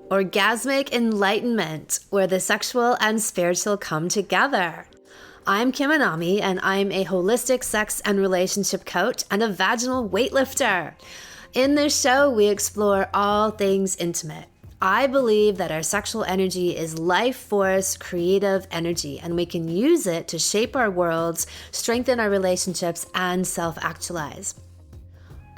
Orgasmic enlightenment, where the sexual and spiritual come together. I'm Kim Anami, and I'm a holistic sex and relationship coach and a vaginal weightlifter. In this show, we explore all things intimate. I believe that our sexual energy is life force, creative energy, and we can use it to shape our worlds, strengthen our relationships, and self-actualize.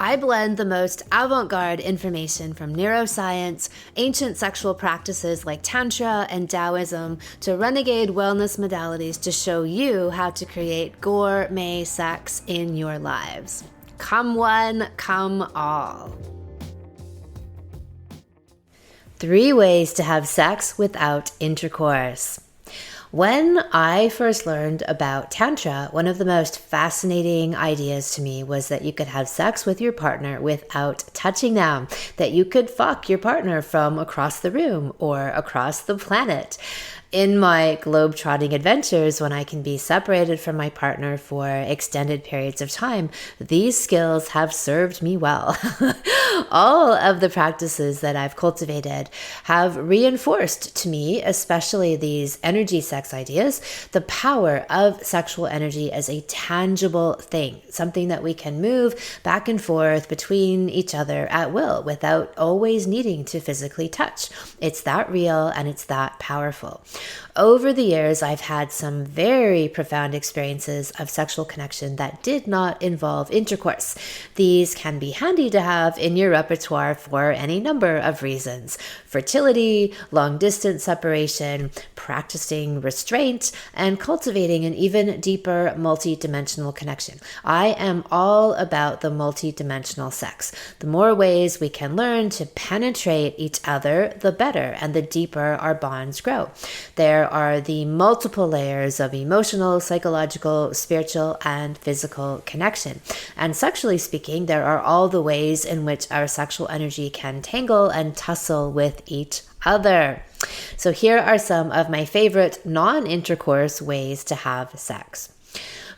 I blend the most avant-garde information from neuroscience, ancient sexual practices like Tantra and Taoism, to renegade wellness modalities to show you how to create gourmet sex in your lives. Come one, come all. 3 ways to have sex without intercourse. When I first learned about Tantra, one of the most fascinating ideas to me was that you could have sex with your partner without touching them, that you could fuck your partner from across the room or across the planet. In my globe-trotting adventures, when I can be separated from my partner for extended periods of time, these skills have served me well. All of the practices that I've cultivated have reinforced to me, especially these energy sex ideas, the power of sexual energy as a tangible thing, something that we can move back and forth between each other at will without always needing to physically touch. It's that real and it's that powerful. Over the years, I've had some very profound experiences of sexual connection that did not involve intercourse. These can be handy to have in your repertoire for any number of reasons: fertility, long-distance separation, practicing restraint, and cultivating an even deeper multi-dimensional connection. I am all about the multi-dimensional sex. The more ways we can learn to penetrate each other, the better, and the deeper our bonds grow. There are the multiple layers of emotional, psychological, spiritual, and physical connection. And sexually speaking, there are all the ways in which our sexual energy can tangle and tussle with each other. So here are some of my favorite non-intercourse ways to have sex.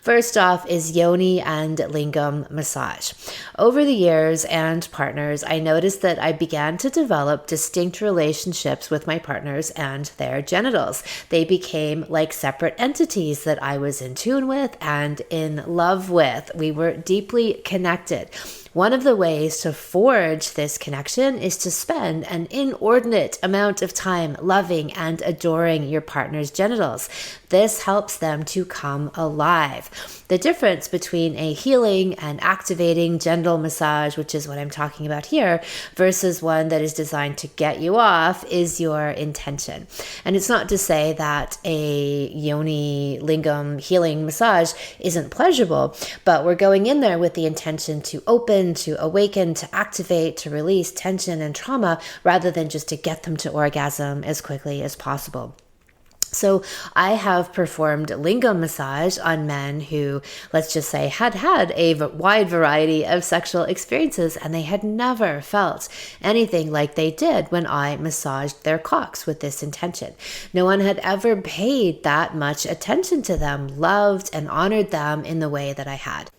First off is yoni and lingam massage. Over the years and partners, I noticed that I began to develop distinct relationships with my partners and their genitals. They became like separate entities that I was in tune with and in love with. We were deeply connected. One of the ways to forge this connection is to spend an inordinate amount of time loving and adoring your partner's genitals. This helps them to come alive. The difference between a healing and activating genital massage, which is what I'm talking about here, versus one that is designed to get you off, is your intention. And it's not to say that a yoni lingam healing massage isn't pleasurable, but we're going in there with the intention to open, to awaken, to activate, to release tension and trauma, rather than just to get them to orgasm as quickly as possible. So I have performed lingam massage on men who, let's just say, had a wide variety of sexual experiences, and they had never felt anything like they did when I massaged their cocks with this intention. No one had ever paid that much attention to them, loved and honored them in the way that I had.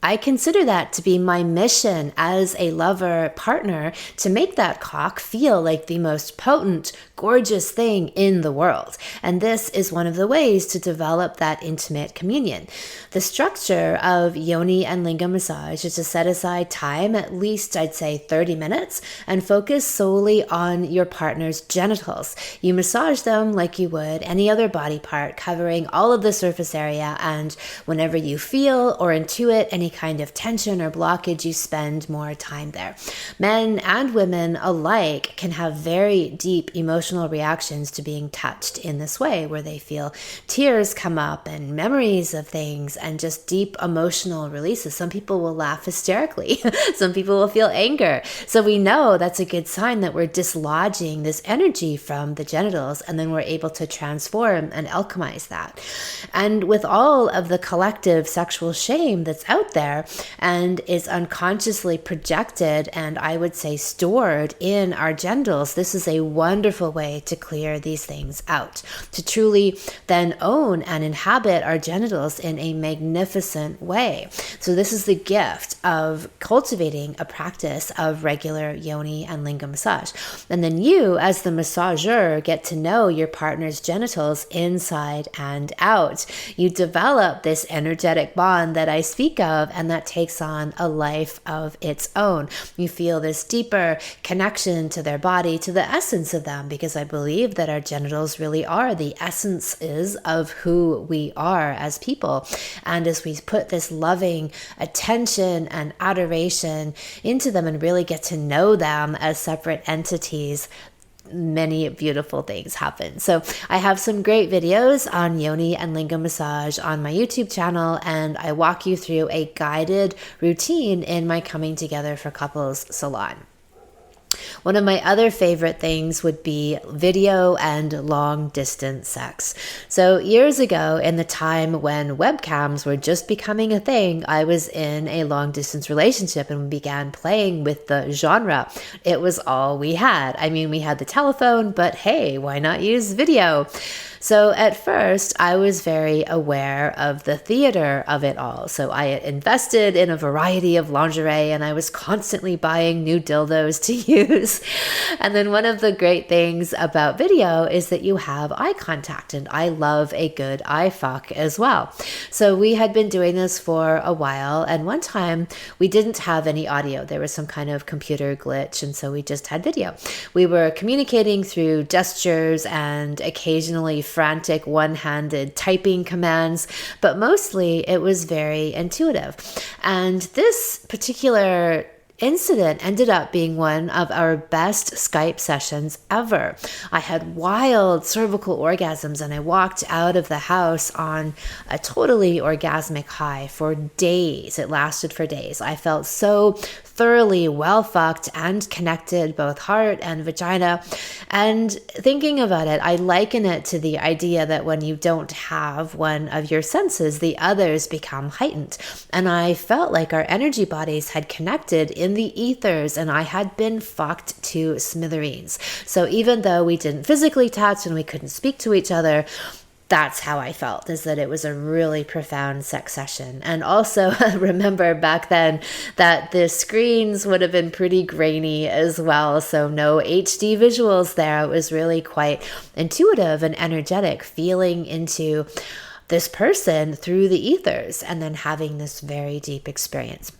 I consider that to be my mission as a lover partner, to make that cock feel like the most potent, gorgeous thing in the world. And this is one of the ways to develop that intimate communion. The structure of yoni and lingam massage is to set aside time, at least I'd say 30 minutes, and focus solely on your partner's genitals. You massage them like you would any other body part, covering all of the surface area, and whenever you feel or intuit any kind of tension or blockage, you spend more time there. Men and women alike can have very deep emotional reactions to being touched in this way, where they feel tears come up and memories of things and just deep emotional releases. Some people will laugh hysterically. Some people will feel anger. So we know that's a good sign that we're dislodging this energy from the genitals, and then we're able to transform and alchemize that. And with all of the collective sexual shame that's out there and is unconsciously projected and I would say stored in our genitals, this is a wonderful way to clear these things out, to truly then own and inhabit our genitals in a magnificent way. So this is the gift of cultivating a practice of regular yoni and lingam massage. And then you, as the massager, get to know your partner's genitals inside and out. You develop this energetic bond that I speak of, and that takes on a life of its own. You feel this deeper connection to their body, to the essence of them, because I believe that our genitals really are the essences of who we are as people. And as we put this loving attention and adoration into them and really get to know them as separate entities, many beautiful things happen. So I have some great videos on yoni and lingam massage on my YouTube channel, and I walk you through a guided routine in my Coming Together for Couples salon. One of my other favorite things would be video and long distance sex. So years ago, in the time when webcams were just becoming a thing, I was in a long distance relationship and began playing with the genre. It was all we had. I mean, we had the telephone, but hey, why not use video? So at first, I was very aware of the theater of it all. So I invested in a variety of lingerie and I was constantly buying new dildos to use. And then one of the great things about video is that you have eye contact, and I love a good eye fuck as well. So we had been doing this for a while, and one time we didn't have any audio. There was some kind of computer glitch, and so we just had video. We were communicating through gestures and occasionally frantic one-handed typing commands, but mostly it was very intuitive. And this particular incident ended up being one of our best Skype sessions ever. I had wild cervical orgasms and I walked out of the house on a totally orgasmic high for days. It lasted for days. I felt so thoroughly well fucked and connected, both heart and vagina. And thinking about it, I liken it to the idea that when you don't have one of your senses, the others become heightened. And I felt like our energy bodies had connected in the ethers, and I had been fucked to smithereens. So even though we didn't physically touch and we couldn't speak to each other, that's how I felt, is that it was a really profound sex session. And also remember back then that the screens would have been pretty grainy as well. So no HD visuals there. It was really quite intuitive and energetic, feeling into this person through the ethers and then having this very deep experience.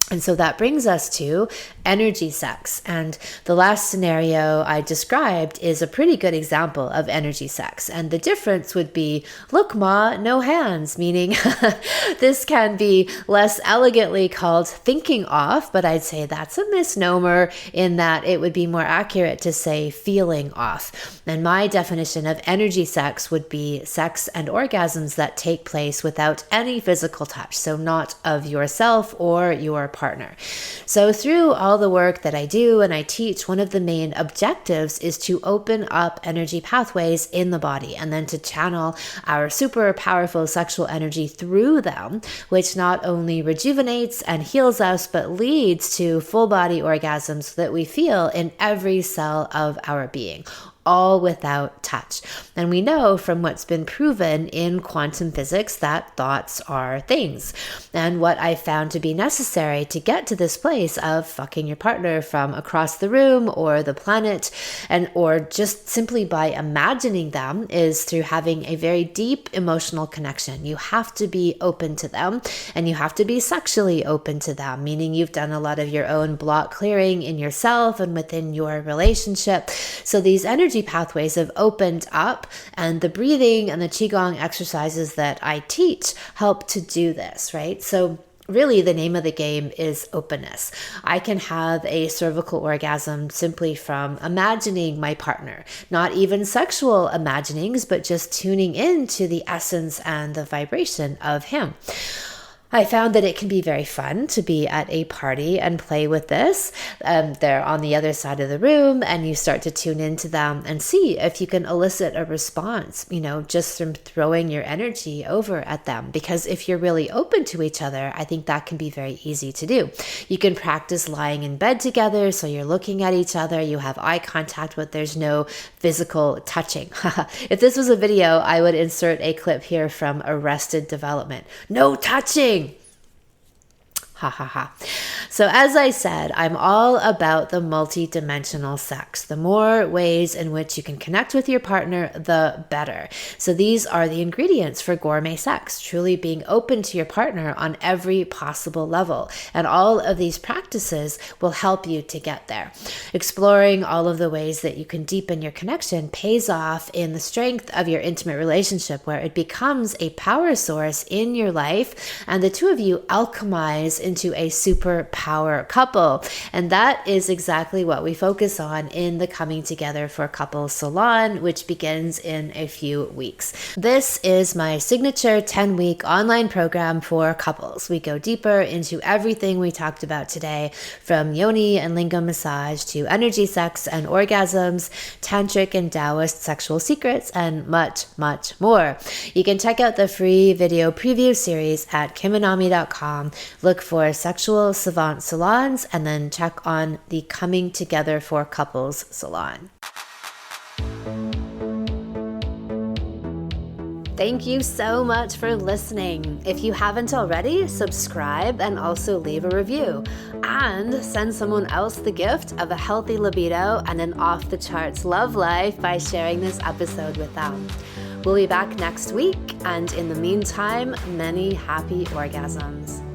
And so that brings us to energy sex. And the last scenario I described is a pretty good example of energy sex. And the difference would be, look, Ma, no hands, meaning this can be less elegantly called thinking off, but I'd say that's a misnomer in that it would be more accurate to say feeling off. And my definition of energy sex would be sex and orgasms that take place without any physical touch. So not of yourself or your partner. So through all the work that I do and I teach, one of the main objectives is to open up energy pathways in the body and then to channel our super powerful sexual energy through them, which not only rejuvenates and heals us, but leads to full body orgasms that we feel in every cell of our being, all without touch. And we know from what's been proven in quantum physics that thoughts are things. And what I found to be necessary to get to this place of fucking your partner from across the room or the planet, and or just simply by imagining them, is through having a very deep emotional connection. You have to be open to them, and you have to be sexually open to them, meaning you've done a lot of your own block clearing in yourself and within your relationship. So these energy pathways have opened up, and the breathing and the Qigong exercises that I teach help to do this, right? So really the name of the game is openness. I can have a cervical orgasm simply from imagining my partner, not even sexual imaginings, but just tuning into the essence and the vibration of him. I found that it can be very fun to be at a party and play with this. They're on the other side of the room and you start to tune into them and see if you can elicit a response, just from throwing your energy over at them. Because if you're really open to each other, I think that can be very easy to do. You can practice lying in bed together, so you're looking at each other, you have eye contact, but there's no physical touching. If this was a video, I would insert a clip here from Arrested Development. No touching! Ha ha ha. So as I said, I'm all about the multi-dimensional sex. The more ways in which you can connect with your partner, the better. So these are the ingredients for gourmet sex, truly being open to your partner on every possible level. And all of these practices will help you to get there. Exploring all of the ways that you can deepen your connection pays off in the strength of your intimate relationship, where it becomes a power source in your life, and the two of you alchemize into a superpower couple. And that is exactly what we focus on in the Coming Together for Couples Salon, which begins in a few weeks. This is my signature 10-week online program for couples. We go deeper into everything we talked about today, from yoni and lingam massage to energy sex and orgasms, tantric and Taoist sexual secrets, and much, much more. You can check out the free video preview series at kimanami.com. Look for Sexual Savant Salons and then check on the Coming Together for Couples Salon. Thank you so much for listening. If you haven't already, subscribe and also leave a review. And send someone else the gift of a healthy libido and an off-the-charts love life by sharing this episode with them. We'll be back next week, and in the meantime, many happy orgasms.